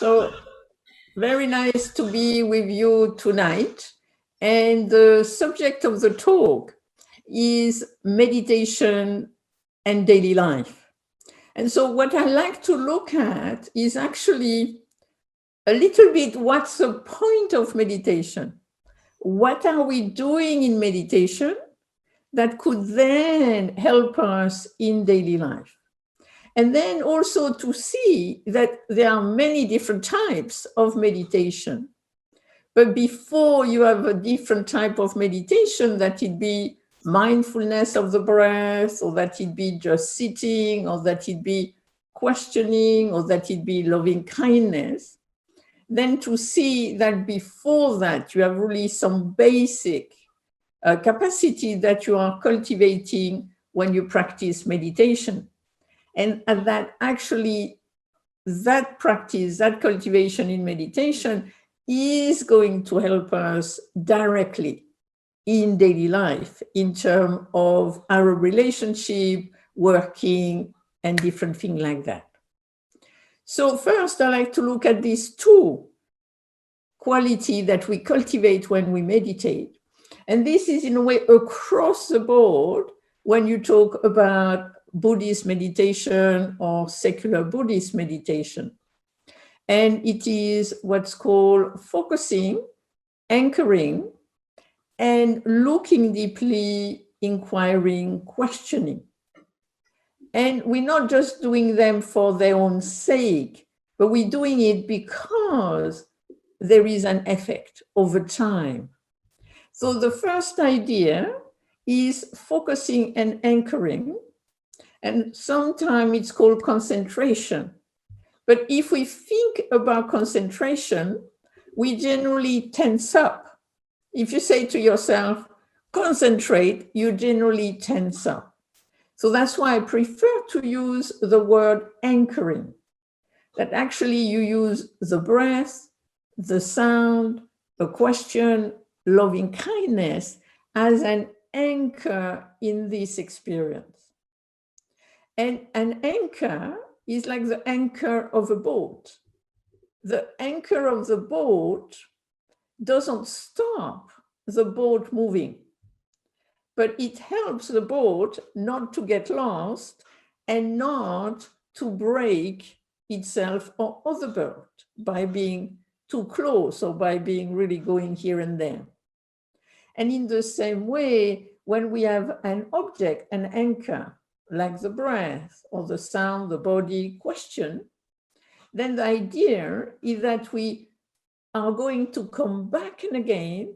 So very nice to be with you tonight. And the subject of the talk is meditation and daily life. And so what I like to look at is actually a little bit what's the point of meditation? What are we doing in meditation that could then help us in daily life? And then also to see that there are many different types of meditation. But before you have a different type of meditation, that it be mindfulness of the breath, or that it be just sitting, or that it be questioning, or that it be loving kindness, then to see that before that you have really some basic capacity that you are cultivating when you practice meditation. And that actually, that practice, that cultivation in meditation is going to help us directly in daily life in terms of our relationship, working, and different things like that. So first, I like to look at these two qualities that we cultivate when we meditate. And this is in a way across the board when you talk about Buddhist meditation or secular Buddhist meditation. And it is what's called focusing, anchoring, and looking deeply, inquiring, questioning. And we're not just doing them for their own sake, but we're doing it because there is an effect over time. So the first idea is focusing and anchoring. And sometimes it's called concentration. But if we think about concentration, we generally tense up. If you say to yourself, concentrate, you generally tense up. So that's why I prefer to use the word anchoring, that actually you use the breath, the sound, a question, loving kindness as an anchor in this experience. And an anchor is like the anchor of a boat. The anchor of the boat doesn't stop the boat moving, but it helps the boat not to get lost and not to break itself or other boat by being too close or by being really going here and there. And in the same way, when we have an object, an anchor, like the breath or the sound, the body, question, then the idea is that we are going to come back and again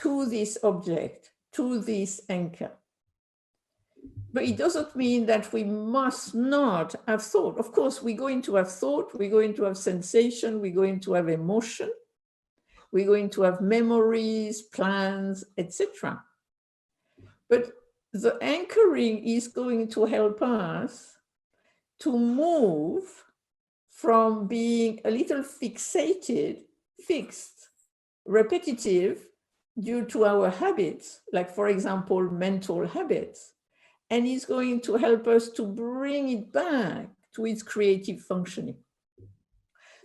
to this object, to this anchor. But it doesn't mean that we must not have thought. Of course, we're going to have thought, we're going to have sensation, we're going to have emotion, we're going to have memories, plans, etc. But the anchoring is going to help us to move from being a little fixated, fixed, repetitive due to our habits, like for example, mental habits, and is going to help us to bring it back to its creative functioning.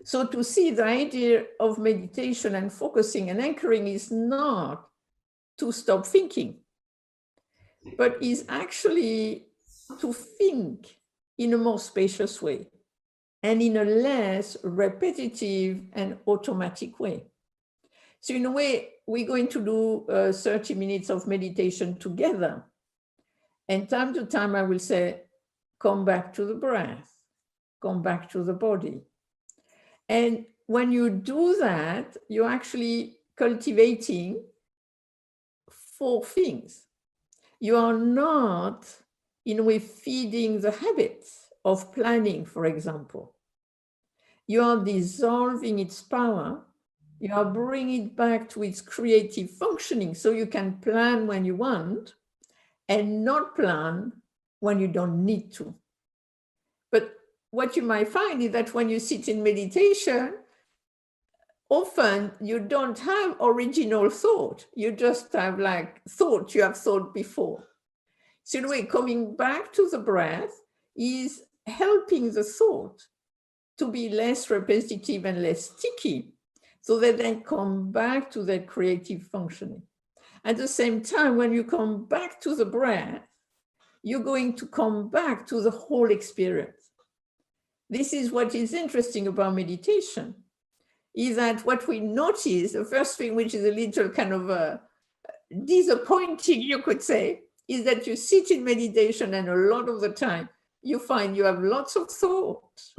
So to see the idea of meditation and focusing and anchoring is not to stop thinking, but is actually to think in a more spacious way and in a less repetitive and automatic way. So in a way, we're going to do 30 minutes of meditation together. And time to time, I will say, come back to the breath, come back to the body. And when you do that, you're actually cultivating 4 things. You are not, in a way, feeding the habits of planning, for example. You are dissolving its power. You are bringing it back to its creative functioning so you can plan when you want and not plan when you don't need to. But what you might find is that when you sit in meditation, often you don't have original thought. You just have like thought you have thought before. So in a way, coming back to the breath is helping the thought to be less repetitive and less sticky, so that they come back to their creative functioning. At the same time, when you come back to the breath, you're going to come back to the whole experience. This is what is interesting about meditation, is that what we notice, the first thing, which is a little kind of disappointing, you could say, is that you sit in meditation and a lot of the time you find you have lots of thoughts,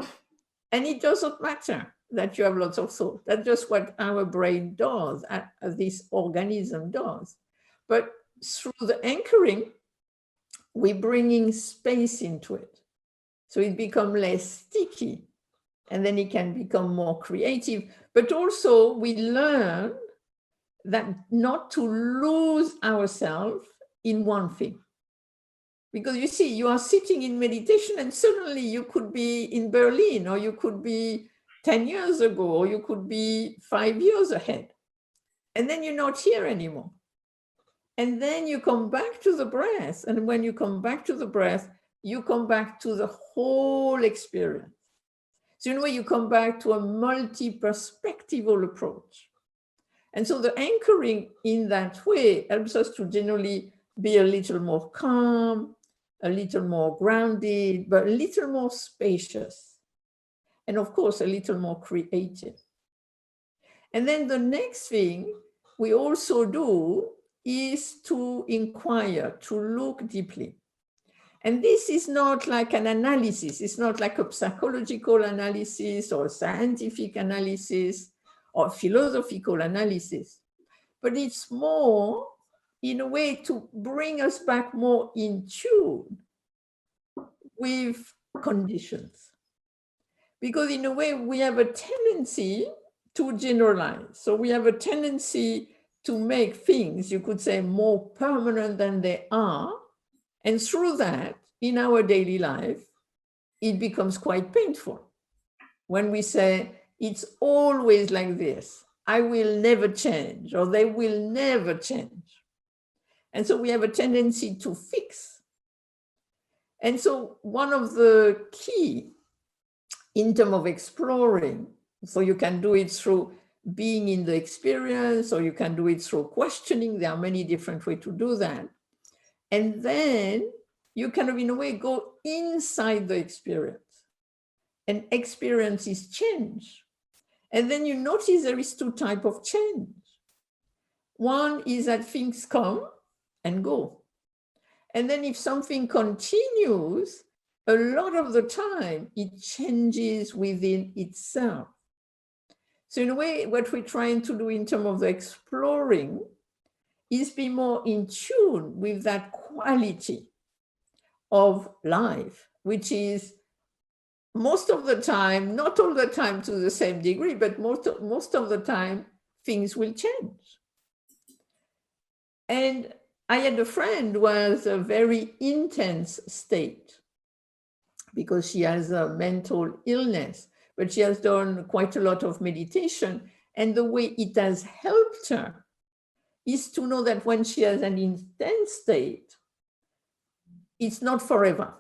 and it doesn't matter that you have lots of thoughts. That's just what our brain does, this organism does. But through the anchoring, we're bringing space into it. So it becomes less sticky, and then it can become more creative. But also we learn that not to lose ourselves in one thing. Because you see, you are sitting in meditation and suddenly you could be in Berlin, or you could be 10 years ago, or you could be 5 years ahead. And then you're not here anymore. And then you come back to the breath. And when you come back to the breath, you come back to the whole experience. So in a way, you come back to a multi-perspectival approach. And so the anchoring in that way helps us to generally be a little more calm, a little more grounded, but a little more spacious. And of course, a little more creative. And then the next thing we also do is to inquire, to look deeply. And this is not like an analysis. It's not like a psychological analysis or a scientific analysis or philosophical analysis, but it's more in a way to bring us back more in tune with conditions. Because in a way, we have a tendency to generalize. So we have a tendency to make things, you could say, more permanent than they are. And through that, in our daily life, it becomes quite painful. When we say, it's always like this, I will never change, or they will never change. And so we have a tendency to fix. And so one of the key in terms of exploring, so you can do it through being in the experience, or you can do it through questioning. There are many different ways to do that. And then you kind of, in a way, go inside the experience. And experience is change. And then you notice there is two types of change. One is that things come and go. And then if something continues, a lot of the time it changes within itself. So in a way, what we're trying to do in terms of the exploring is be more in tune with that quality of life, which is most of the time, not all the time to the same degree, but most of the time, things will change. And I had a friend who was a very intense state because she has a mental illness, but she has done quite a lot of meditation. And the way it has helped her is to know that when she has an intense state, it's not forever.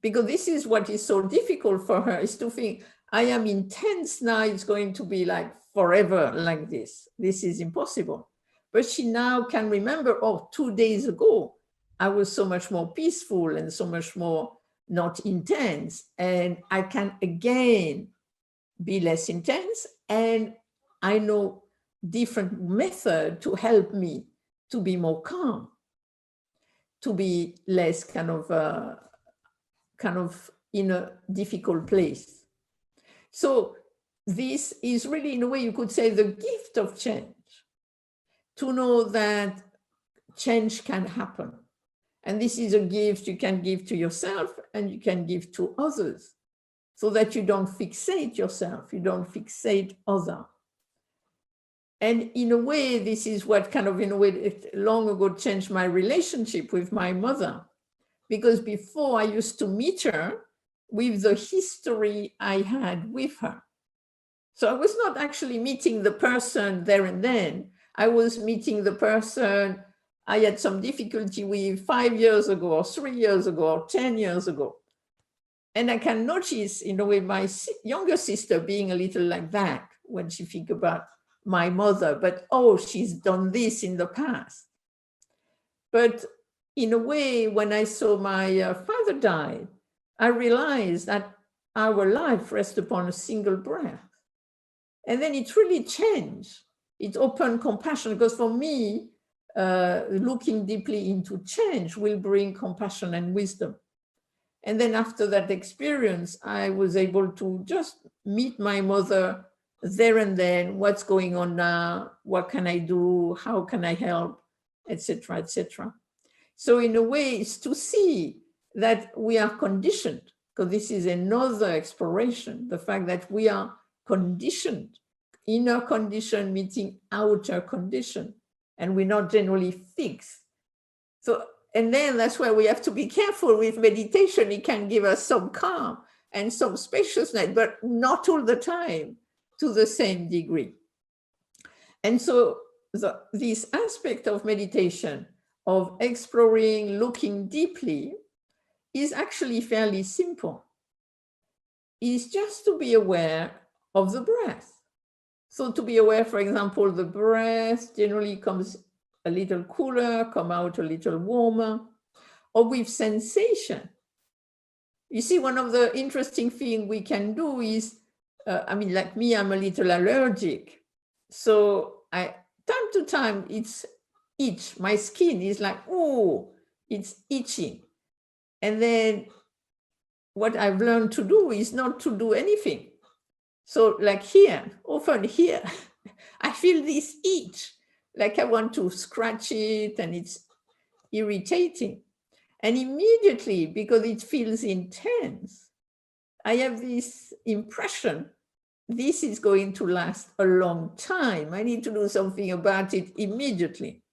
Because this is what is so difficult for her, is to think, I am intense now, it's going to be like forever like this. This is impossible. But she now can remember, oh, 2 days ago, I was so much more peaceful and so much more not intense. And I can again be less intense. And I know different method to help me to be more calm, to be less kind of in a difficult place. So this is really, in a way, you could say, the gift of change, to know that change can happen. And this is a gift you can give to yourself and you can give to others, so that you don't fixate yourself, you don't fixate others. And in a way, this is what kind of, in a way, long ago changed my relationship with my mother. Because before I used to meet her with the history I had with her. So I was not actually meeting the person there and then. I was meeting the person I had some difficulty with 5 years ago, or 3 years ago, or 10 years ago. And I can notice, in a way, my younger sister being a little like that when she think about my mother, but oh, she's done this in the past. But in a way, when I saw my father die, I realized that our life rests upon a single breath. And then it really changed. It opened compassion, because for me, looking deeply into change will bring compassion and wisdom. And then after that experience, I was able to just meet my mother there and then. What's going on now? What can I do? How can I help? Etc., etc. So in a way, it's to see that we are conditioned, because this is another exploration, the fact that we are conditioned, inner condition meeting outer condition, and we're not generally fixed. So, and then that's why we have to be careful with meditation. It can give us some calm and some spaciousness, but not all the time to the same degree. And so this aspect of meditation, of exploring, looking deeply, is actually fairly simple. It's just to be aware of the breath. So to be aware, for example, the breath generally comes a little cooler, come out a little warmer, or with sensation. You see, one of the interesting things we can do is, like me, I'm a little allergic. So time to time, it's itch. My skin is like, oh, it's itching. And then what I've learned to do is not to do anything. So like here, often here, I feel this itch, like I want to scratch it and it's irritating. And immediately, because it feels intense, I have this impression, this is going to last a long time. I need to do something about it immediately.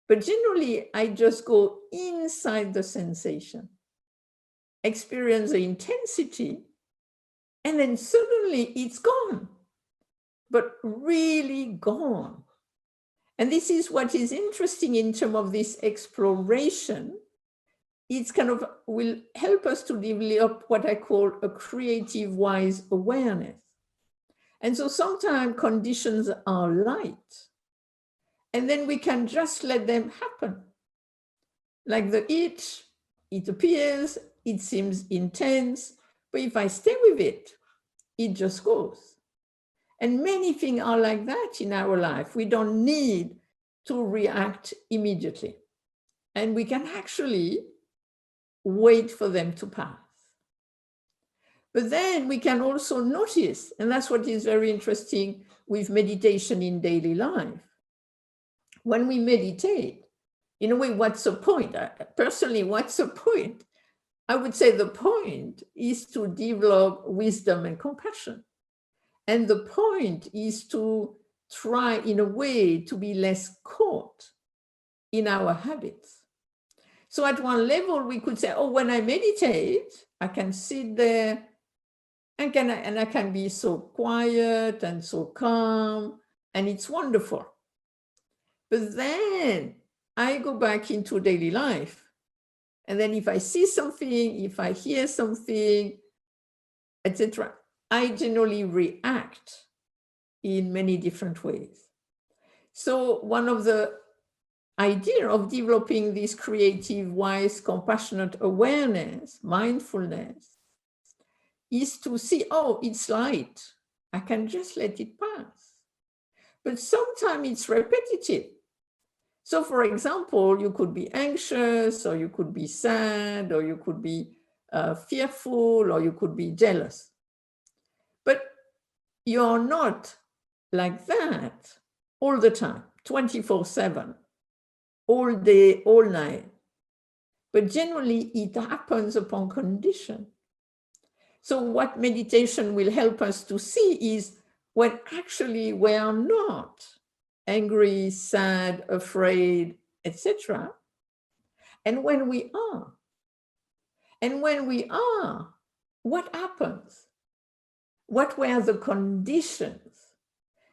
But generally, I just go inside the sensation, experience the intensity, and then suddenly it's gone, but really gone. And this is what is interesting in terms of this exploration. It's kind of will help us to develop what I call a creative wise awareness. And so sometimes conditions are light, and then we can just let them happen. Like the itch, it appears, it seems intense, but if I stay with it, it just goes. And many things are like that in our life. We don't need to react immediately. And we can actually wait for them to pass. But then we can also notice, and that's what is very interesting with meditation in daily life. When we meditate, in a way, what's the point? Personally, what's the point? I would say the point is to develop wisdom and compassion. And the point is to try, in a way, to be less caught in our habits. So at one level, we could say, oh, when I meditate, I can sit there and I can be so quiet and so calm, and it's wonderful. But then I go back into daily life. And then if I see something, if I hear something, etc., I generally react in many different ways. So one of the idea of developing this creative, wise, compassionate awareness, mindfulness, is to see, oh, it's light. I can just let it pass. But sometimes it's repetitive. So for example, you could be anxious, or you could be sad, or you could be fearful, or you could be jealous. But you're not like that all the time, 24/7, all day, all night. But generally, it happens upon condition. So what meditation will help us to see is when actually we are not angry, sad, afraid, etc. And when we are. And when we are, what happens? What were the conditions?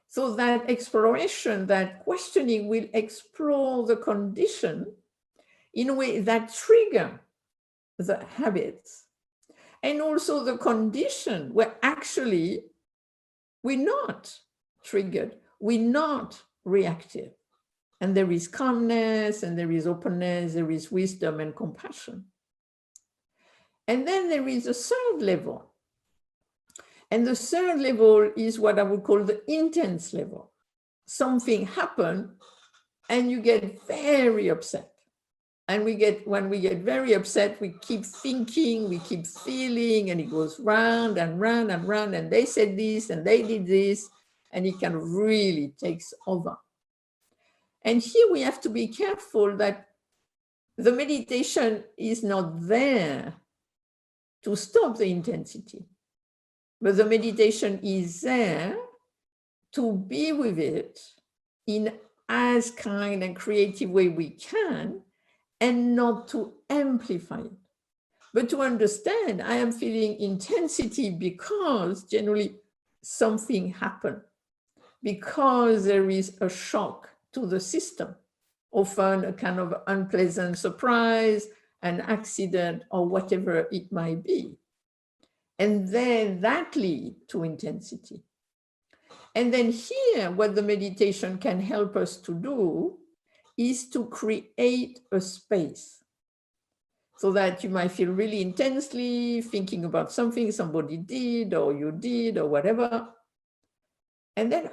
So that exploration, that questioning will explore the condition in a way that trigger the habits. and also the condition where actually we're not triggered, we're not reactive. And there is calmness, and there is openness, there is wisdom and compassion. And then there is a third level. And the third level is what I would call the intense level. Something happened and you get very upset. And when we get very upset, we keep thinking, we keep feeling, and it goes round and round and round. And they said this and they did this, and it kind of really takes over. And here we have to be careful that the meditation is not there to stop the intensity, but the meditation is there to be with it in as kind and creative way we can, and not to amplify it, but to understand I am feeling intensity because generally something happened, because there is a shock to the system, often a kind of unpleasant surprise, an accident, or whatever it might be. And then that leads to intensity. And then here, what the meditation can help us to do is to create a space so that you might feel really intensely thinking about something somebody did or you did or whatever. And then,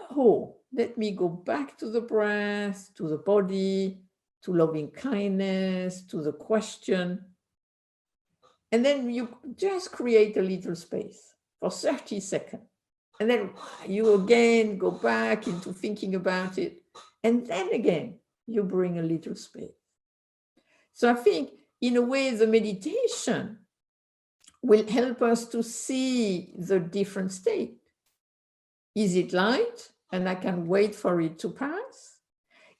let me go back to the breath, to the body, to loving kindness, to the question. And then you just create a little space for 30 seconds. And then you again go back into thinking about it. And then again, you bring a little space. So I think in a way, the meditation will help us to see the different state. Is it light and I can wait for it to pass?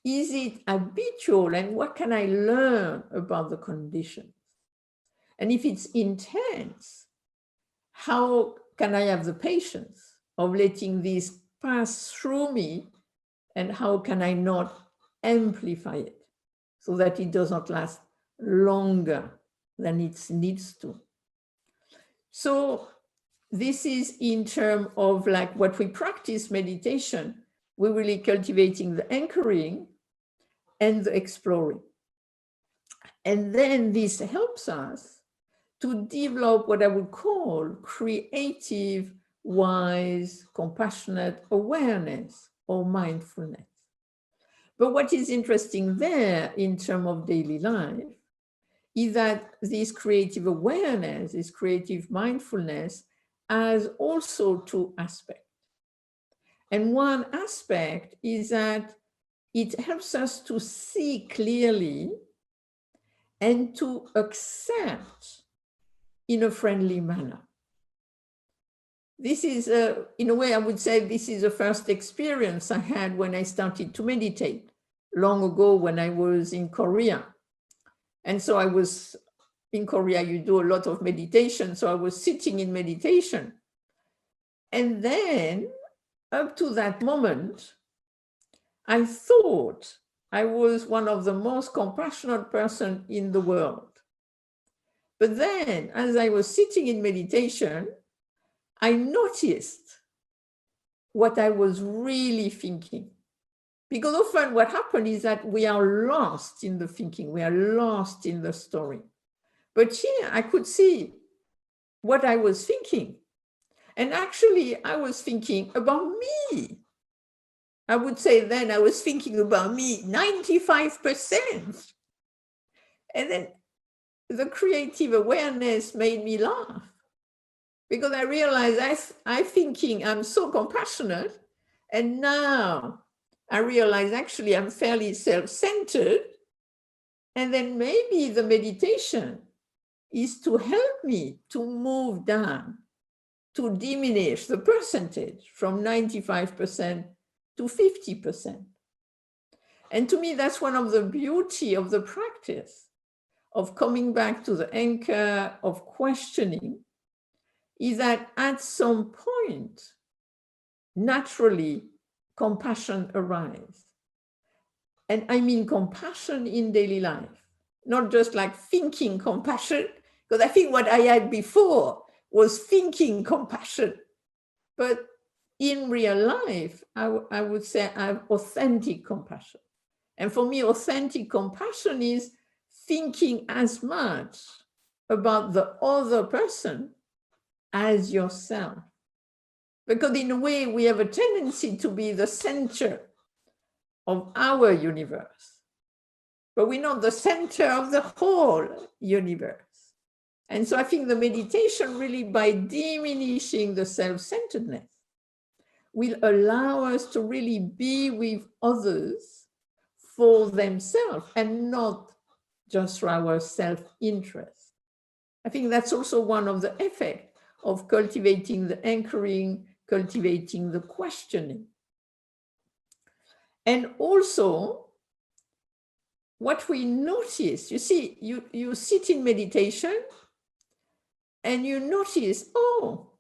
Is it habitual and what can I learn about the conditions? And if it's intense, how can I have the patience of letting this pass through me, and how can I not amplify it so that it does not last longer than it needs to? So this is in terms of like what we practice meditation, we're really cultivating the anchoring and the exploring. And then this helps us to develop what I would call creative, wise, compassionate awareness or mindfulness. But what is interesting there in terms of daily life is that this creative awareness, this creative mindfulness has also two aspects. And one aspect is that it helps us to see clearly and to accept in a friendly manner. This is, in a way, I would say this is the first experience I had when I started to meditate long ago when I was in Korea. And so I was in Korea, you do a lot of meditation. So I was sitting in meditation. And then up to that moment, I thought I was one of the most compassionate person in the world. But then as I was sitting in meditation, I noticed what I was really thinking. Because often what happens is that we are lost in the thinking, we are lost in the story. But here I could see what I was thinking. And actually I was thinking about me. I would say then I was thinking about me 95%. And then the creative awareness made me laugh. Because I realized I'm thinking I'm so compassionate, and now I realize actually I'm fairly self-centered, and then maybe the meditation is to help me to move down, to diminish the percentage from 95% to 50%. And to me, that's one of the beauty of the practice of coming back to the anchor of questioning, is that at some point, naturally, compassion arises. And I mean compassion in daily life, not just like thinking compassion, because I think what I had before was thinking compassion. But in real life, I would say I have authentic compassion. And for me, authentic compassion is thinking as much about the other person as yourself. Because in a way, we have a tendency to be the center of our universe, but we're not the center of the whole universe. And so I think the meditation really, by diminishing the self-centeredness, will allow us to really be with others for themselves and not just for our self-interest. I think that's also one of the effects of cultivating the anchoring, cultivating the questioning. And also, what we notice, you see, you sit in meditation and you notice, oh,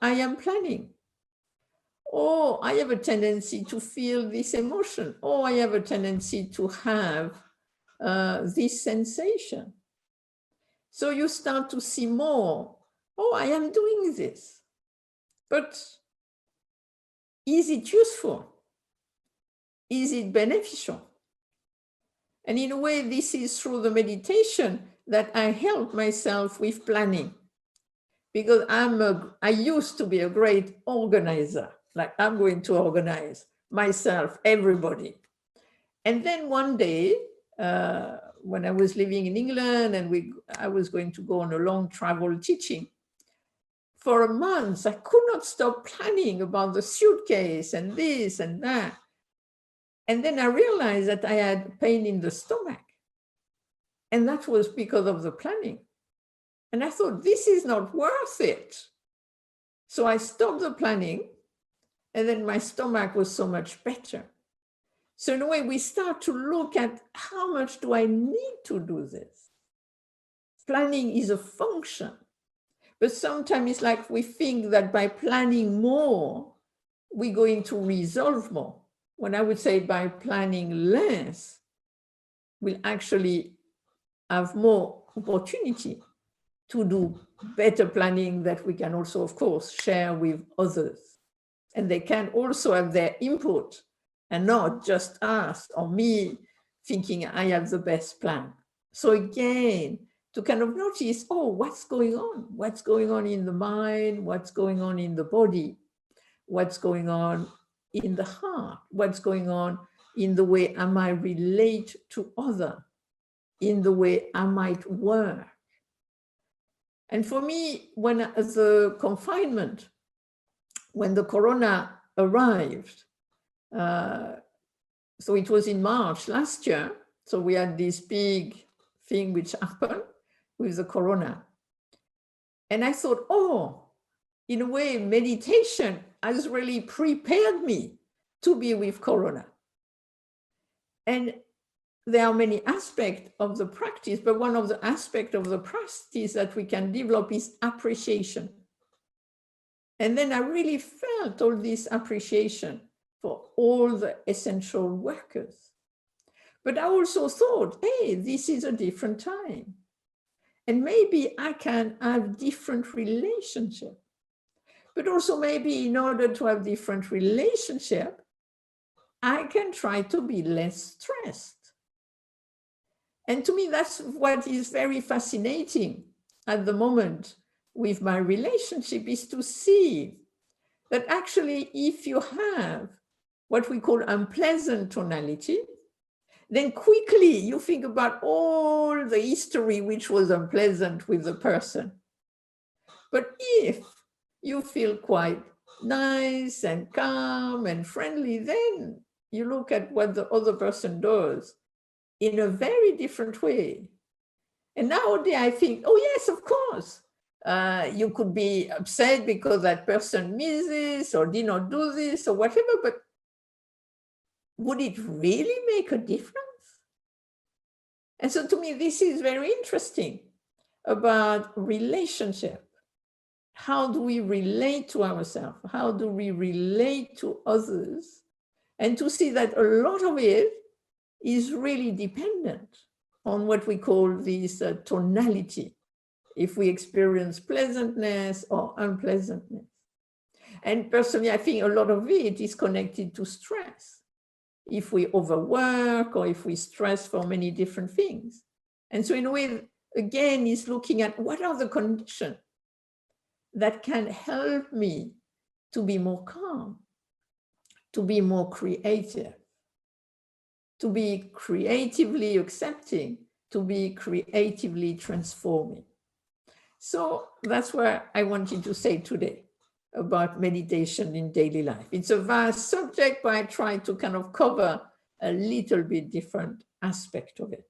I am planning. Oh, I have a tendency to feel this emotion. Oh, I have a tendency to have this sensation. So you start to see more, oh, I am doing this. But is it useful? Is it beneficial? And in a way, this is through the meditation that I help myself with planning. Because I used to be a great organizer. Like, I'm going to organize myself, everybody. And then one day, when I was living in England and I was going to go on a long travel teaching, for a month, I could not stop planning about the suitcase and this and that. And then I realized that I had pain in the stomach. And that was because of the planning. And I thought, this is not worth it. So I stopped the planning, and then my stomach was so much better. So in a way, we start to look at how much do I need to do this? Planning is a function. But sometimes it's like we think that by planning more, we're going to resolve more. When I would say by planning less, we'll actually have more opportunity to do better planning that we can also, of course, share with others. And they can also have their input and not just us or me thinking I have the best plan. So again, to kind of notice, oh, what's going on? What's going on in the mind? What's going on in the body? What's going on in the heart? What's going on in the way I might relate to others, in the way I might work? And for me, when the confinement, when the corona arrived, so it was in March last year, so we had this big thing which happened with the corona. And I thought, oh, in a way, meditation has really prepared me to be with corona. And there are many aspects of the practice, but one of the aspects of the practice that we can develop is appreciation. And then I really felt all this appreciation for all the essential workers. But I also thought, hey, this is a different time. And maybe I can have different relationships. But also maybe in order to have different relationships, I can try to be less stressed. And to me, that's what is very fascinating at the moment with my relationship, is to see that actually if you have what we call unpleasant tonality, then quickly you think about all the history which was unpleasant with the person. But if you feel quite nice and calm and friendly, then you look at what the other person does in a very different way. And nowadays I think, oh yes, of course, you could be upset because that person missed this or did not do this or whatever, but would it really make a difference? And so to me, this is very interesting about relationship. How do we relate to ourselves? How do we relate to others? And to see that a lot of it is really dependent on what we call this tonality. if we experience pleasantness or unpleasantness. And personally, I think a lot of it is connected to stress. If we overwork or if we stress for many different things. And so in a way, again, is looking at what are the conditions that can help me to be more calm, to be more creative, to be creatively accepting, to be creatively transforming. So that's what I wanted to say today about meditation in daily life. It's a vast subject, but I try to kind of cover a little bit different aspect of it.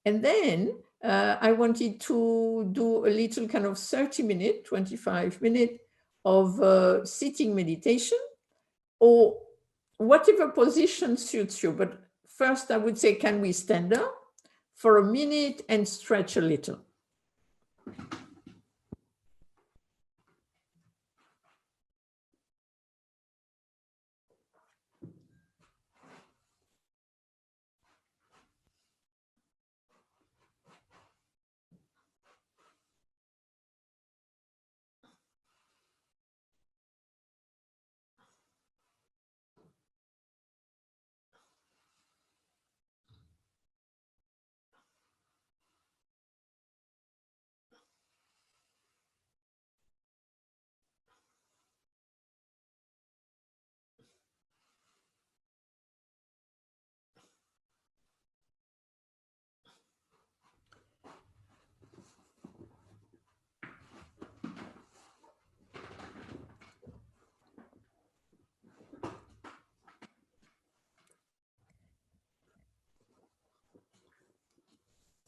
And then I wanted to do a little kind of 30-minute, 25-minute of sitting meditation, or whatever position suits you. But first I would say, can we stand up for a minute and stretch a little?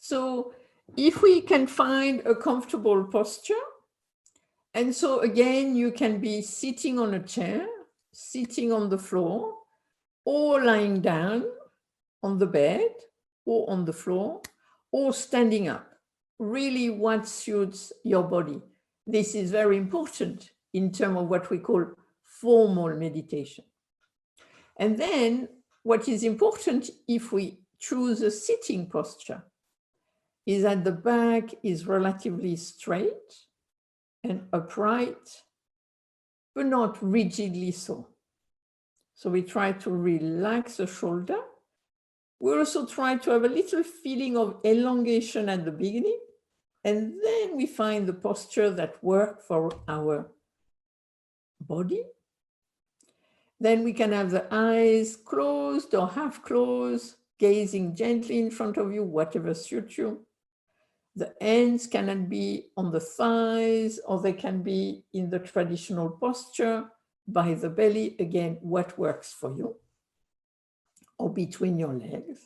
So if we can find a comfortable posture, and so again, you can be sitting on a chair, sitting on the floor, or lying down on the bed, or on the floor, or standing up. Really what suits your body. This is very important in terms of what we call formal meditation. And then what is important if we choose a sitting posture is that the back is relatively straight and upright, but not rigidly so. So we try to relax the shoulder. We also try to have a little feeling of elongation at the beginning, and then we find the posture that works for our body. Then we can have the eyes closed or half closed, gazing gently in front of you, whatever suits you. The hands can be on the thighs, or they can be in the traditional posture by the belly, again, what works for you, or between your legs.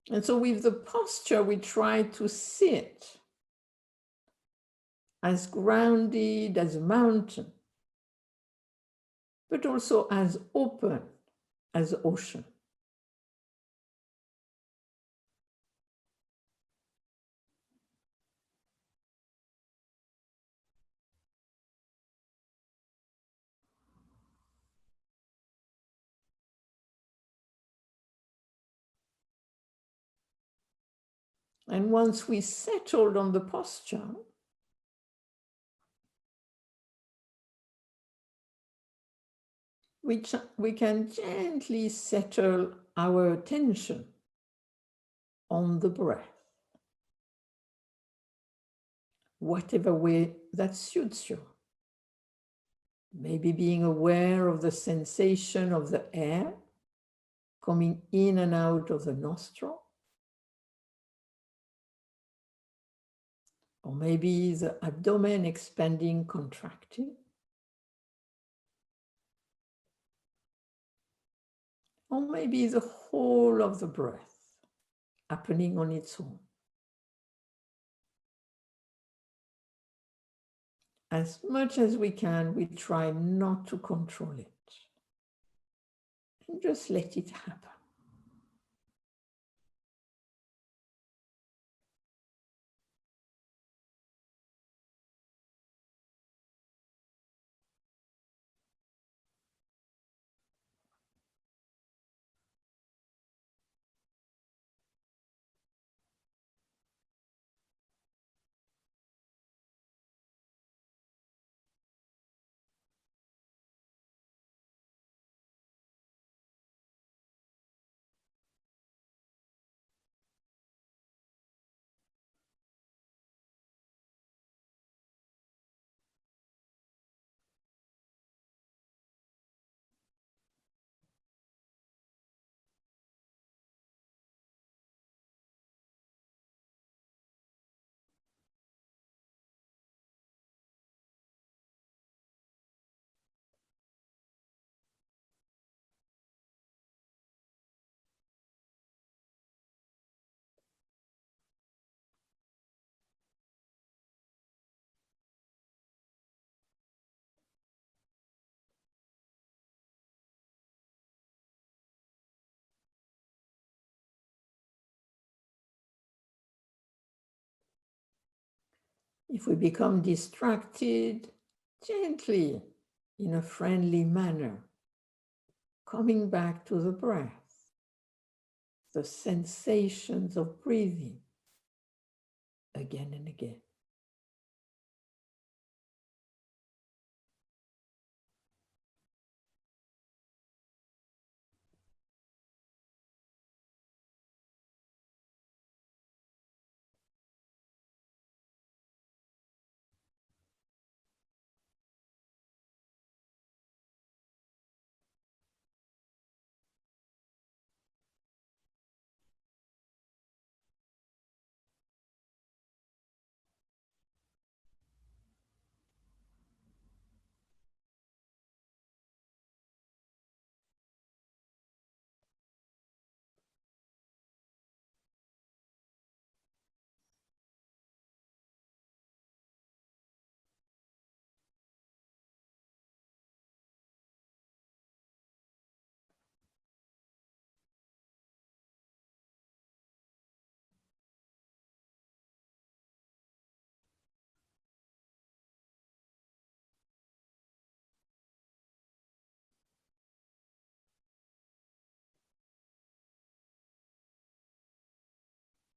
And so with the posture, we try to sit as grounded as a mountain, but also as open as the ocean. And once we settled on the posture, we can gently settle our attention on the breath, whatever way that suits you. Maybe being aware of the sensation of the air coming in and out of the nostril. Or maybe the abdomen expanding, contracting. Or maybe the whole of the breath happening on its own. As much as we can, we try not to control it. And just let it happen. If we become distracted, gently, in a friendly manner, coming back to the breath, the sensations of breathing again and again.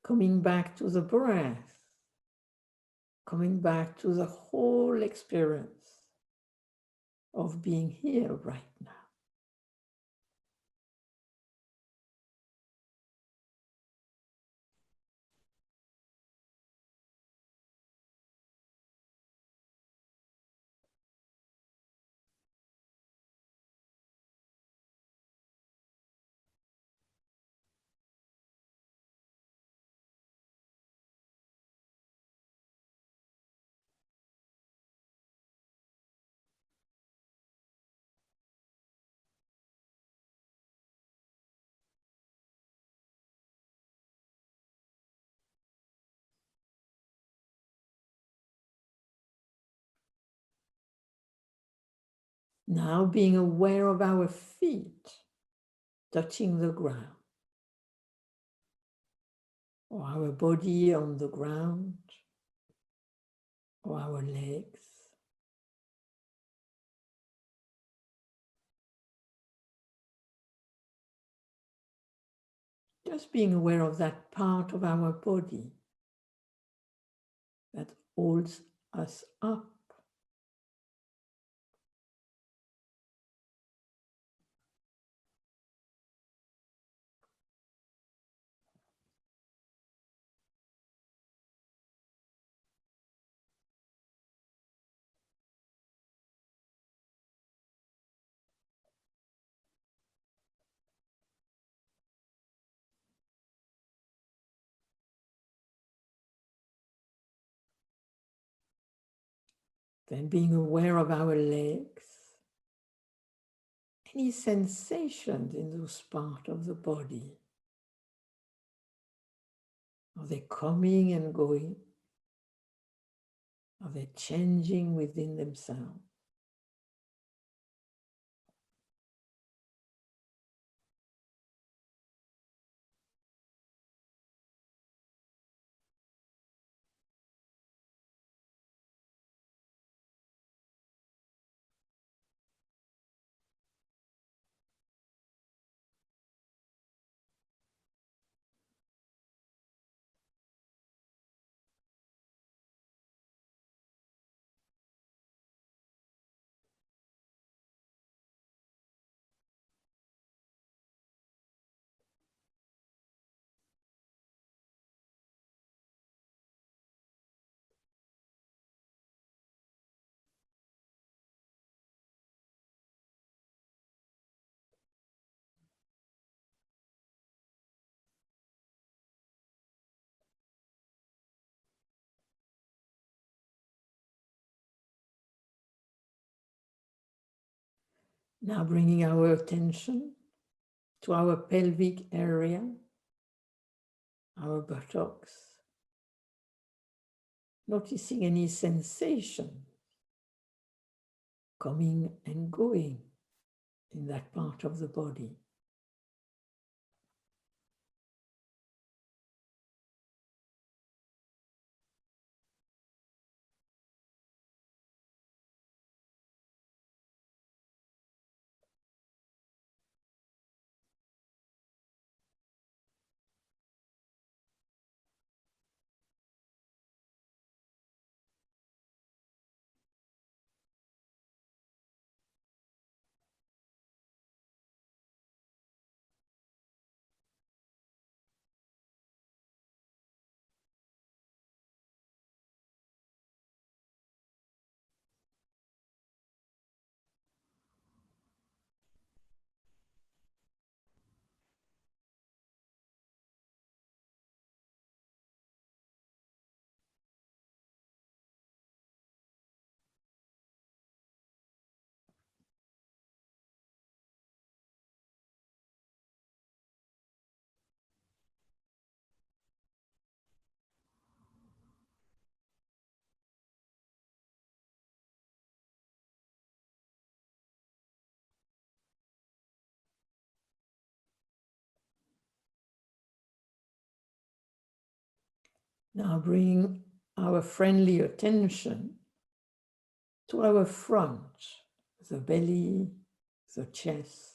Coming back to the breath, coming back to the whole experience of being here right now. Now being aware of our feet touching the ground, or our body on the ground, or our legs. Just being aware of that part of our body that holds us up. Then being aware of our legs, any sensations in those parts of the body. Are they coming and going? Are they changing within themselves? Now bringing our attention to our pelvic area, our buttocks, noticing any sensation coming and going in that part of the body. Now bring our friendly attention to our front, the belly, the chest,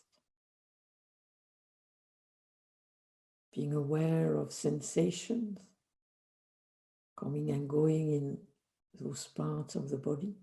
being aware of sensations coming and going in those parts of the body.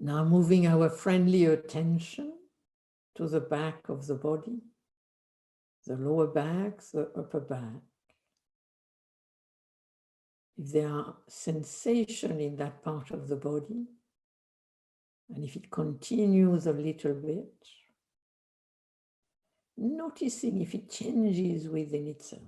Now moving our friendly attention to the back of the body, the lower back, the upper back. If there are sensations in that part of the body, and if it continues a little bit, noticing if it changes within itself.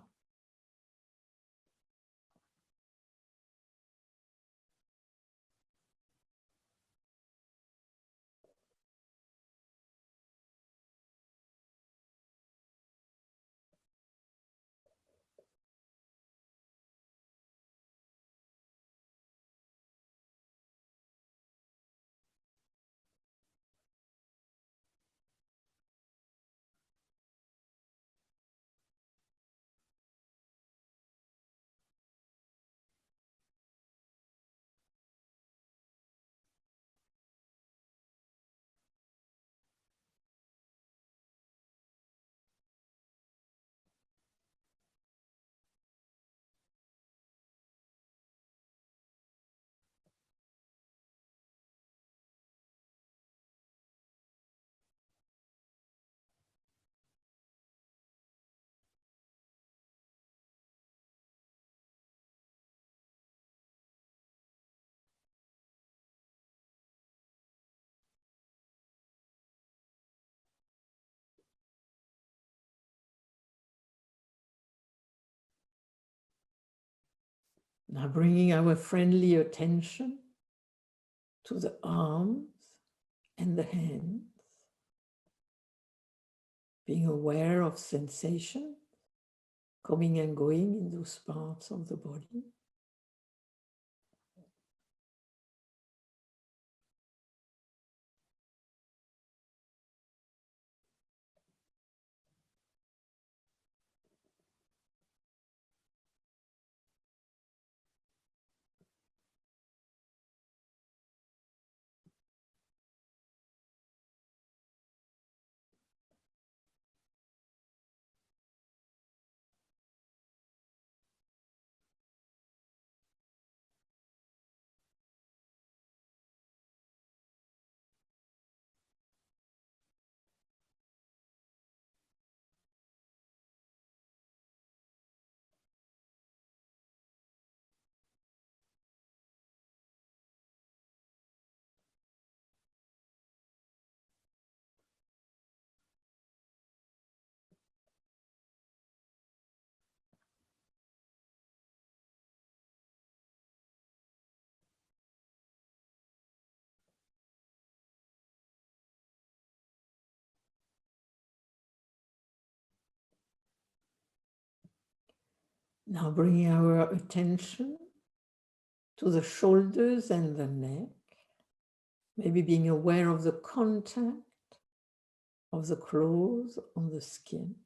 Now bringing our friendly attention to the arms and the hands, being aware of sensation coming and going in those parts of the body. Now bringing our attention to the shoulders and the neck, maybe being aware of the contact of the clothes on the skin.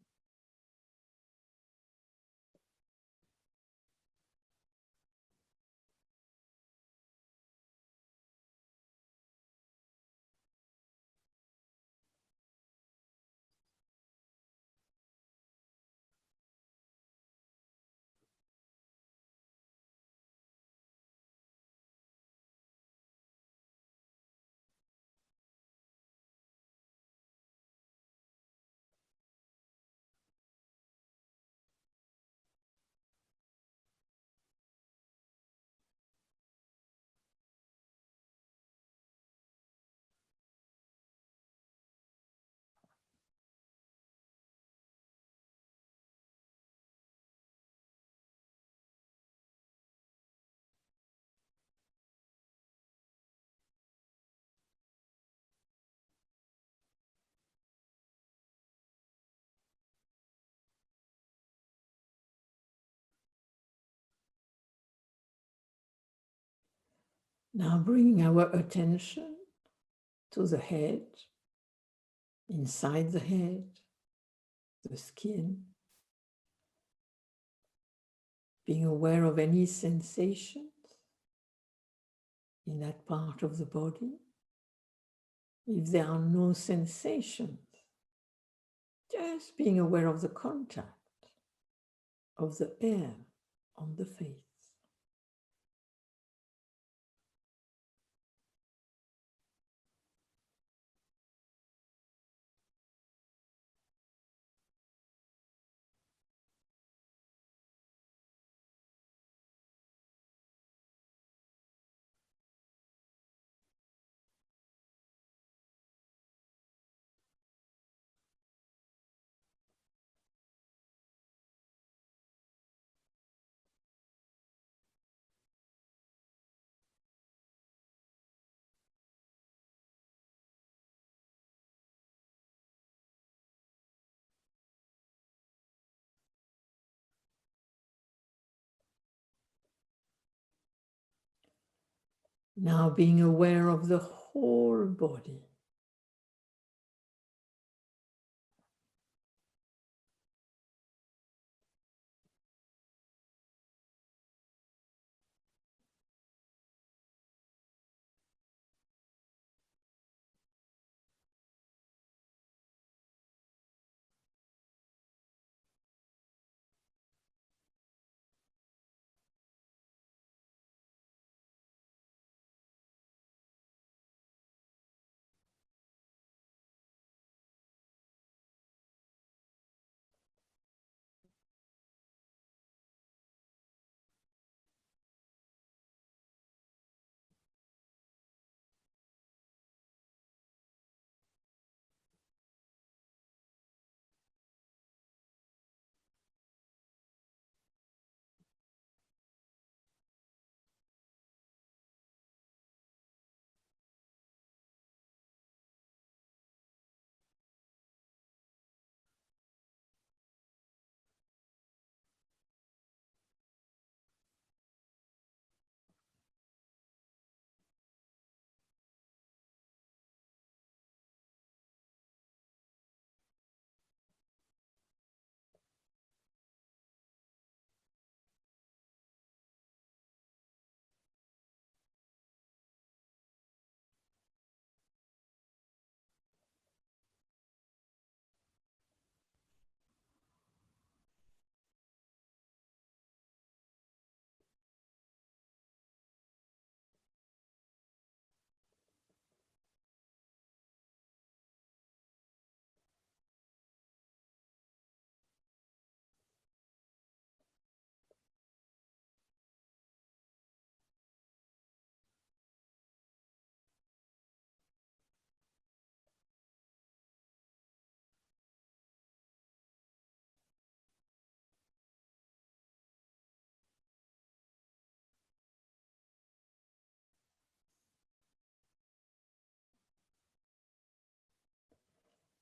Now bringing our attention to the head, inside the head, the skin, being aware of any sensations in that part of the body. If there are no sensations, just being aware of the contact of the air on the face. Now being aware of the whole body.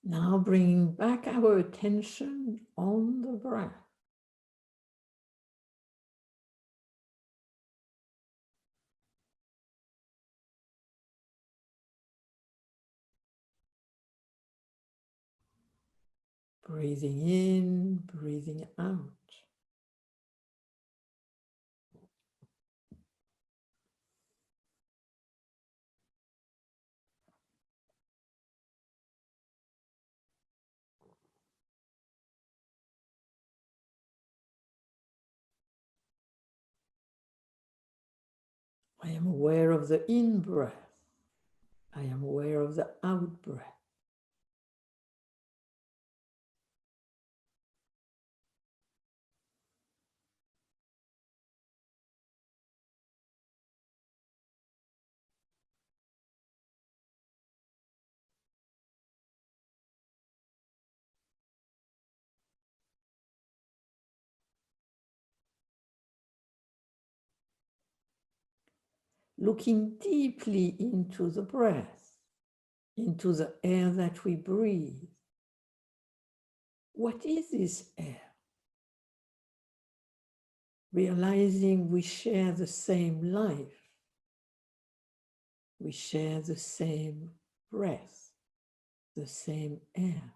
Now bringing back our attention on the breath. Breathing in, breathing out. I am aware of the in-breath. I am aware of the out-breath. Looking deeply into the breath, into the air that we breathe. What is this air? Realizing we share the same life. We share the same breath, the same air.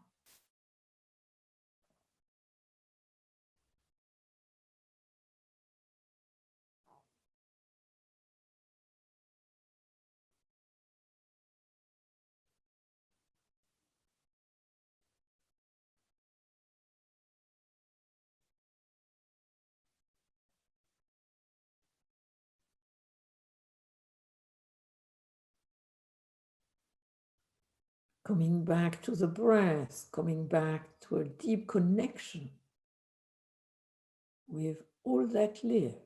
Coming back to the breath, coming back to a deep connection with all that lives.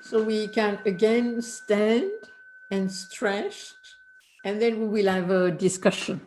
So we can again stand and stretch, and then we will have a discussion.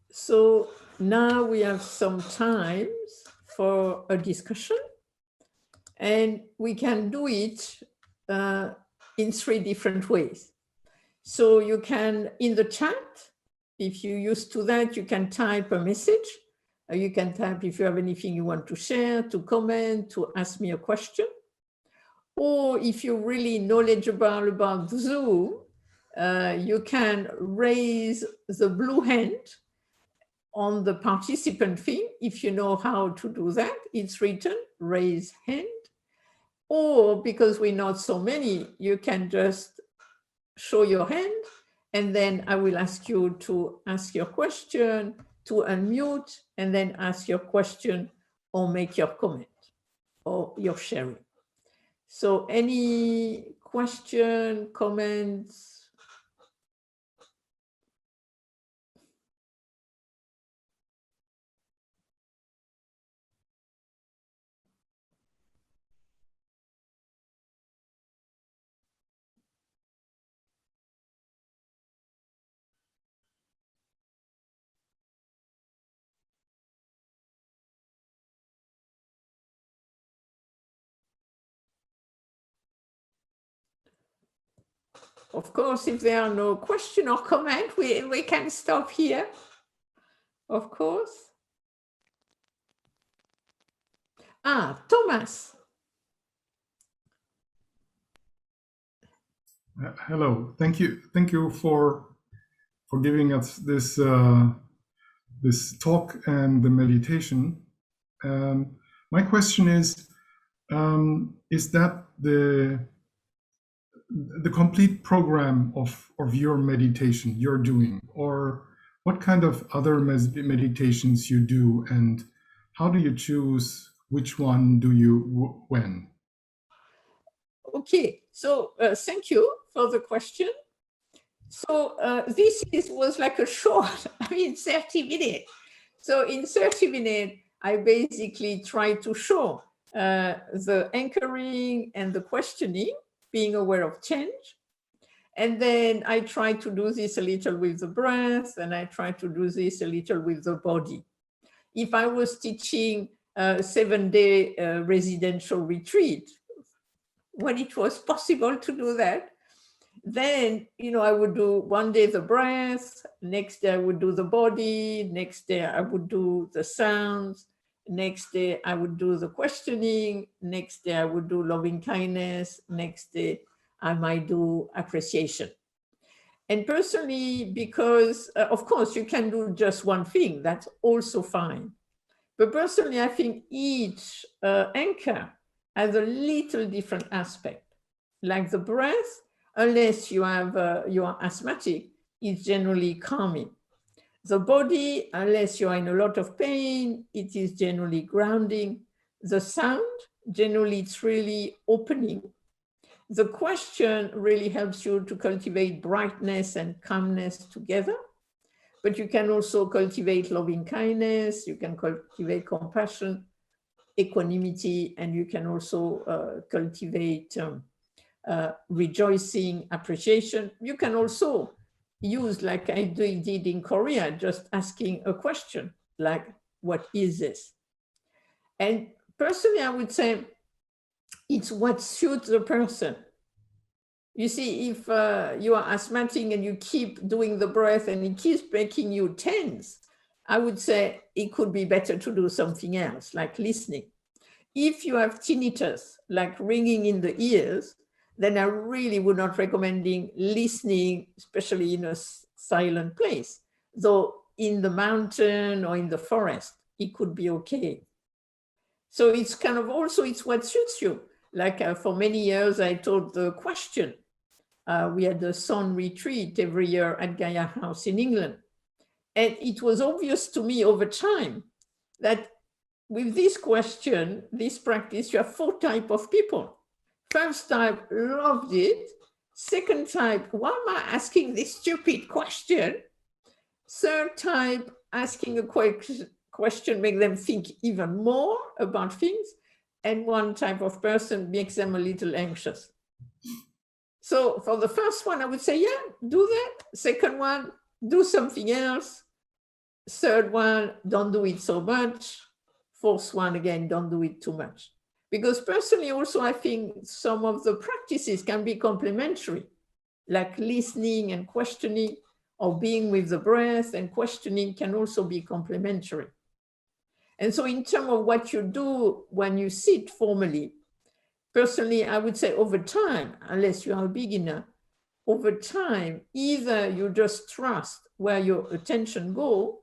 So now we have some time for a discussion, and we can do it in 3 different ways. So you can, in the chat, if you're used to that, you can type a message. You can type if you have anything you want to share, to comment, to ask me a question. Or if you're really knowledgeable about Zoom, you can raise the blue hand on the participant thing. If you know how to do that, it's written, raise hand. Or because we're not so many, you can just show your hand, and then I will ask you to ask your question, to unmute, and then ask your question or make your comment or your sharing. So any question, comments? Of course, if there are no question or comment, we can stop here, of course. Thomas. Hello, thank you for giving us this this talk and the meditation. My question is that the complete program of your meditation you're doing, or what kind of other meditations you do, and how do you choose which one do you when? Okay, so thank you for the question. So this was like a short, 30 minutes. So in 30 minutes, I basically try to show the anchoring and the questioning, being aware of change. And then I try to do this a little with the breath, and I try to do this a little with the body. If I was teaching a 7-day residential retreat, when it was possible to do that, then, I would do one day the breath, next day I would do the body, next day I would do the sounds, next day I would do the questioning, next day I would do loving kindness, next day I might do appreciation. And personally, because of course you can do just one thing, that's also fine. But personally, I think each anchor has a little different aspect. Like the breath, unless you are asthmatic, is generally calming. The body, unless you are in a lot of pain, it is generally grounding. The sound, generally it's really opening. The question really helps you to cultivate brightness and calmness together. But you can also cultivate loving kindness, you can cultivate compassion, equanimity, and you can also cultivate rejoicing, appreciation. You can also use, like I did in Korea, just asking a question, like, what is this? And personally, I would say it's what suits the person. You see, if you are asthmatic and you keep doing the breath and it keeps making you tense, I would say it could be better to do something else, like listening. If you have tinnitus, like ringing in the ears, then I really would not recommend listening, especially in a silent place. Though in the mountain or in the forest, it could be okay. So it's kind of also, it's what suits you. Like for many years, I taught the question. We had the sun retreat every year at Gaia House in England. And it was obvious to me over time that with this question, this practice, you have 4 types of people. First type loved it. Second type, why am I asking this stupid question? Third type, asking a question make them think even more about things. And one type of person makes them a little anxious. So for the first one, I would say, yeah, do that. Second one, do something else. Third one, don't do it so much. Fourth one, again, don't do it too much. Because personally also, I think some of the practices can be complementary, like listening and questioning, or being with the breath and questioning can also be complementary. And so in terms of what you do when you sit formally, personally, I would say over time, unless you are a beginner, over time, either you just trust where your attention goes,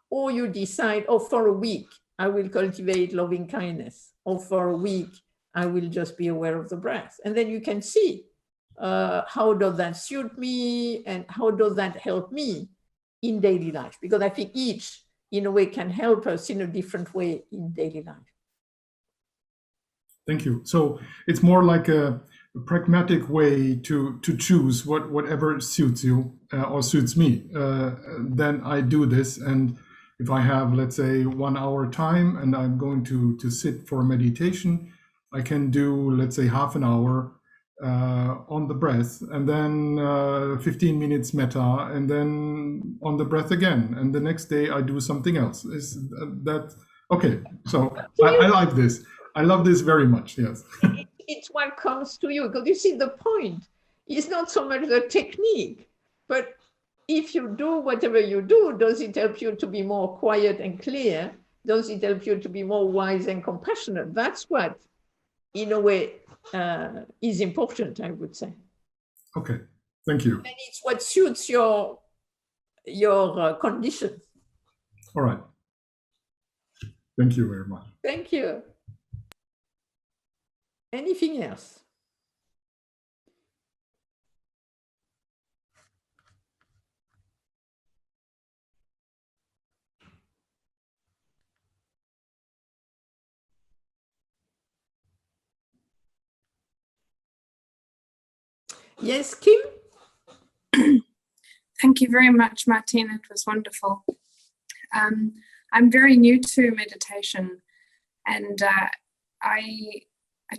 or you decide, oh, for a week, I will cultivate loving kindness, or for a week, I will just be aware of the breath. And then you can see how does that suit me and how does that help me in daily life? Because I think each, in a way, can help us in a different way in daily life. Thank you. So it's more like a pragmatic way to choose whatever suits you or suits me. Then I do this, and if I have, let's say, 1 hour time and I'm going to sit for meditation, I can do, let's say, half an hour on the breath, and then 15 minutes metta, and then on the breath again. And the next day I do something else. Is that okay? So I like this. I love this very much, yes. It's what comes to you, because you see the point is not so much the technique, but if you do whatever you do, does it help you to be more quiet and clear? Does it help you to be more wise and compassionate? That's what, in a way, is important, I would say. Okay, thank you. And it's what suits your conditions. All right. Thank you very much. Thank you. Anything else? Yes, Kim? Thank you very much, Martine. It was wonderful. I'm very new to meditation, and I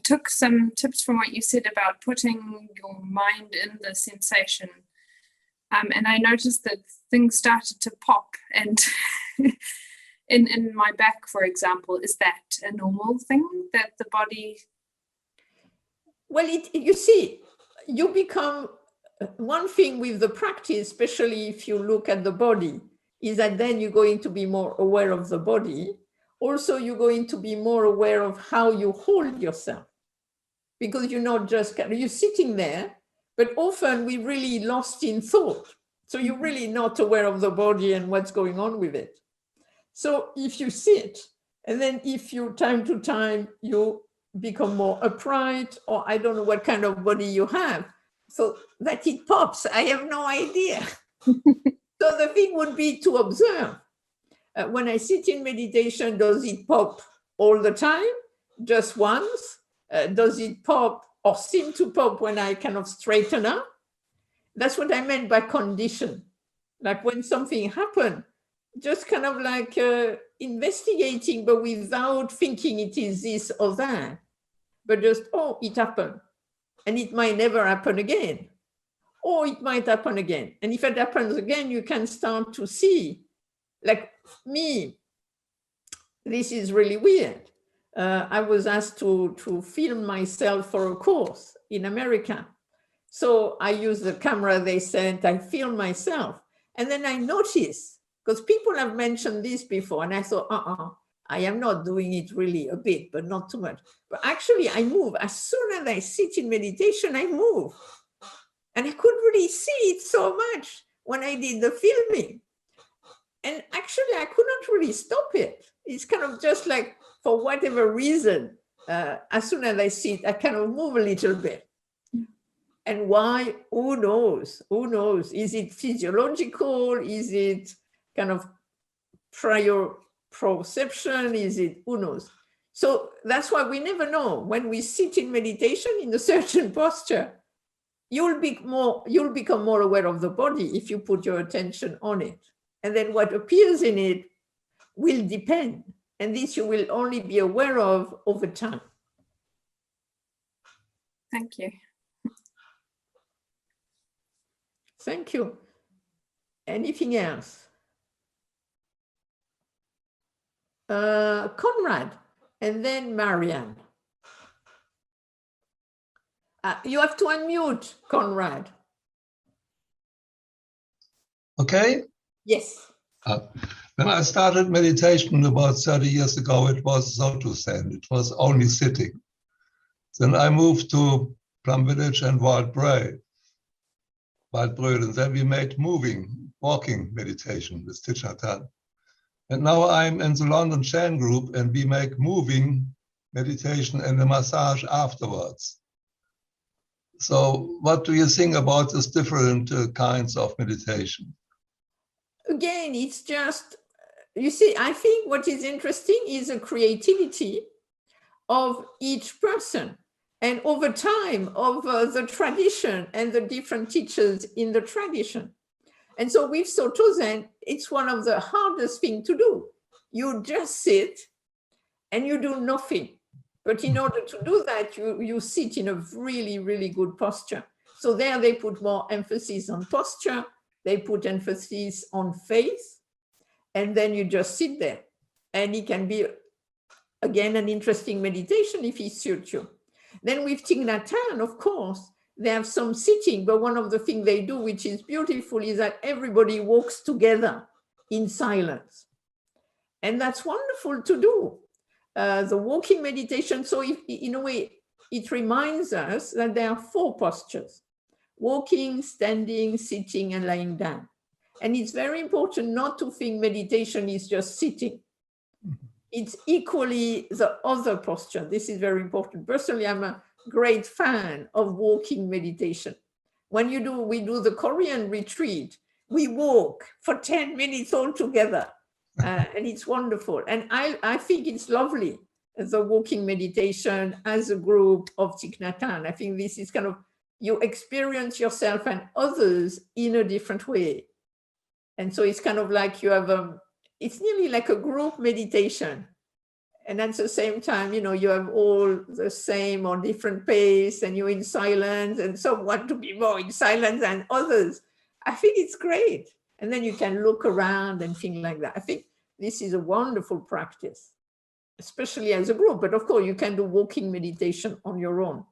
took some tips from what you said about putting your mind in the sensation, and I noticed that things started to pop, and in my back, for example. Is that a normal thing that the body? Well, you see, you become one thing with the practice, especially if you look at the body, is that then you're going to be more aware of the body. Also, you're going to be more aware of how you hold yourself, because you're not just, you're sitting there, but often we're really lost in thought. So you're really not aware of the body and what's going on with it. So if you sit, and then if you time to time, you become more upright, or I don't know what kind of body you have, so that it pops, I have no idea. So the thing would be to observe. When I sit in meditation, does it pop all the time? Just once? Does it pop or seem to pop when I kind of straighten up? That's what I meant by condition. Like when something happened, just kind of like investigating, but without thinking it is this or that, but just, oh, it happened. And it might never happen again. Or it might happen again. And if it happens again, you can start to see, like me, this is really weird. I was asked to film myself for a course in America. So I used the camera they sent, I filmed myself. And then I noticed, because people have mentioned this before, and I thought, I am not doing it really a bit, but not too much. But actually I move. As soon as I sit in meditation, I move. And I could really see it so much when I did the filming. And actually I could not really stop it. It's kind of just like, for whatever reason, as soon as I sit, I kind of move a little bit. And why? Who knows? Who knows? Is it physiological? Is it kind of prior perception? Is it, who knows? So that's why we never know. When we sit in meditation in a certain posture, you'll become more aware of the body if you put your attention on it. And then what appears in it will depend. And this you will only be aware of over time. Thank you. Thank you. Anything else? Conrad, and then Marianne. You have to unmute, Conrad. Okay. Yes. When I started meditation about 30 years ago, it was so to say, it was only sitting. Then I moved to Plum Village and Waldbröl, and then we made walking meditation with Thich Nhat Hanh. And now I'm in the London Chan group and we make moving meditation and a massage afterwards. So what do you think about these different kinds of meditation? Again, it's just, you see, I think what is interesting is the creativity of each person and over time of the tradition and the different teachers in the tradition. And so with Soto Zen, it's one of the hardest things to do. You just sit and you do nothing. But in order to do that, you sit in a really, really good posture. So there they put more emphasis on posture. They put emphasis on faith. And then you just sit there. And it can be, again, an interesting meditation if it suits you. Then with Thich Nhat Hanh, of course, they have some sitting, but one of the things they do, which is beautiful, is that everybody walks together in silence. And that's wonderful to do. The walking meditation, so in a way, it reminds us that there are 4 postures: walking, standing, sitting, and lying down. And it's very important not to think meditation is just sitting. It's equally the other posture. This is very important. Personally, I'm a great fan of walking meditation. When we do the Korean retreat, we walk for 10 minutes all together. And it's wonderful. And I think it's lovely, the walking meditation as a group of Thich Nhat Hanh. I think this is kind of, you experience yourself and others in a different way. And so it's kind of like you have, it's nearly like a group meditation. And at the same time, you have all the same or different pace and you're in silence, and some want to be more in silence than others. I think it's great. And then you can look around and things like that. I think this is a wonderful practice, especially as a group. But of course, you can do walking meditation on your own.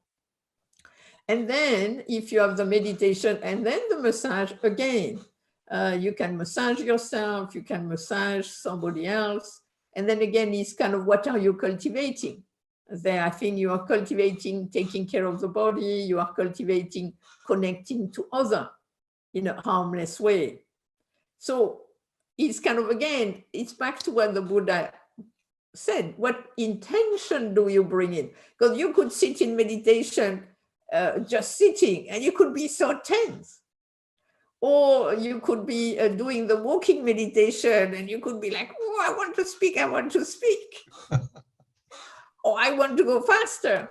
And then if you have the meditation and then the massage, again, you can massage yourself, you can massage somebody else. And then again, it's kind of, what are you cultivating? There, I think you are cultivating taking care of the body, you are cultivating connecting to others in a harmless way. So it's kind of, again, it's back to what the Buddha said. What intention do you bring in? Because you could sit in meditation just sitting and you could be so tense. Or you could be doing the walking meditation and you could be like, oh, I want to speak, I want to speak. Or I want to go faster.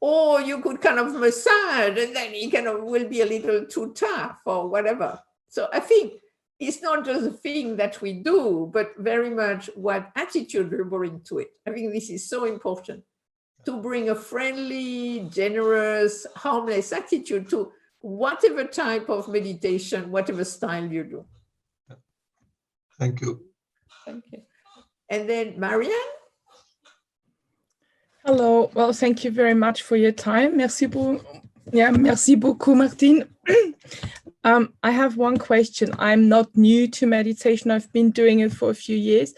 Or you could kind of massage and then it kind of will be a little too tough or whatever. So I think it's not just a thing that we do, but very much what attitude we bring to it. I think this is so important, to bring a friendly, generous, harmless attitude to whatever type of meditation, whatever style you do. Thank you. Thank you. And then Marianne? Hello. Well, thank you very much for your time. Merci beaucoup, Martine. I have one question. I'm not new to meditation. I've been doing it for a few years.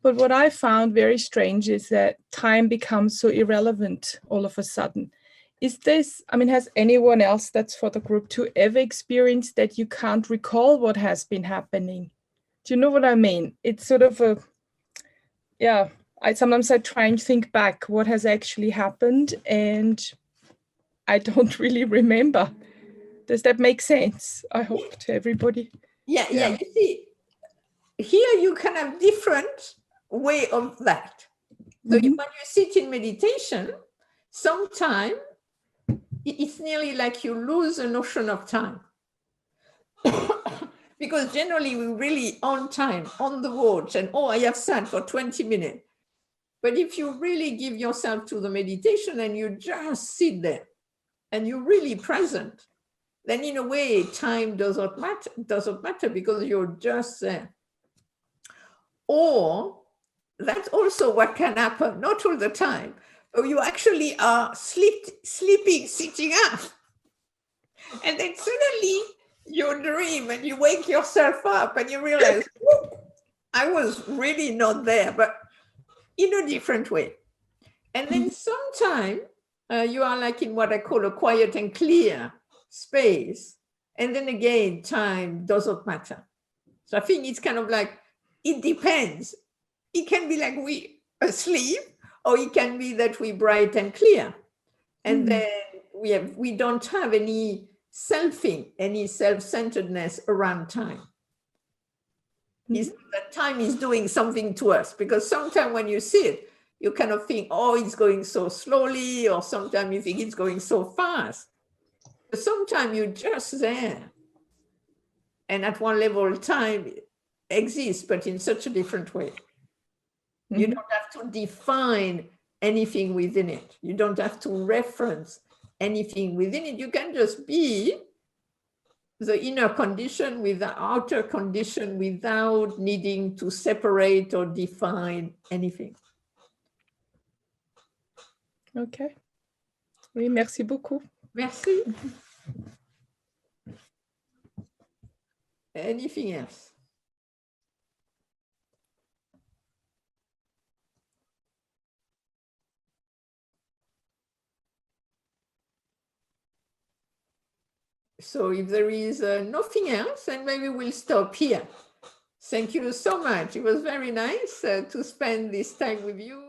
But what I found very strange is that time becomes so irrelevant all of a sudden. Is this, I mean, has anyone else that's for the group too ever experienced that you can't recall what has been happening? Do you know what I mean? It's sort of a, yeah, sometimes I try and think back what has actually happened and I don't really remember. Does that make sense? I hope to everybody. Yeah. You see, here you can have different way of that. So when you sit in meditation, sometimes it's nearly like you lose a notion of time. Because generally we're really on time, on the watch, and I have sat for 20 minutes. But if you really give yourself to the meditation and you just sit there and you're really present, then in a way time doesn't matter because you're just there. Or that's also what can happen, not all the time, but you actually are sleeping, sitting up. And then suddenly you dream and you wake yourself up and you realize, I was really not there, but in a different way. And then sometimes you are like in what I call a quiet and clear space. And then again, time doesn't matter. So I think it's kind of like, it depends. It can be like we asleep, or it can be that we bright and clear. And then we don't have any selfing, any self-centeredness around time. It's not that time is doing something to us, because sometimes when you sit, you kind of think, it's going so slowly, or sometimes you think it's going so fast. But sometimes you're just there. And at one level, time exists, but in such a different way. You don't have to define anything within it. You don't have to reference anything within it. You can just be the inner condition with the outer condition without needing to separate or define anything. Okay. Oui, merci beaucoup. Merci. Anything else? So if there is nothing else, then maybe we'll stop here. Thank you so much. It was very nice to spend this time with you.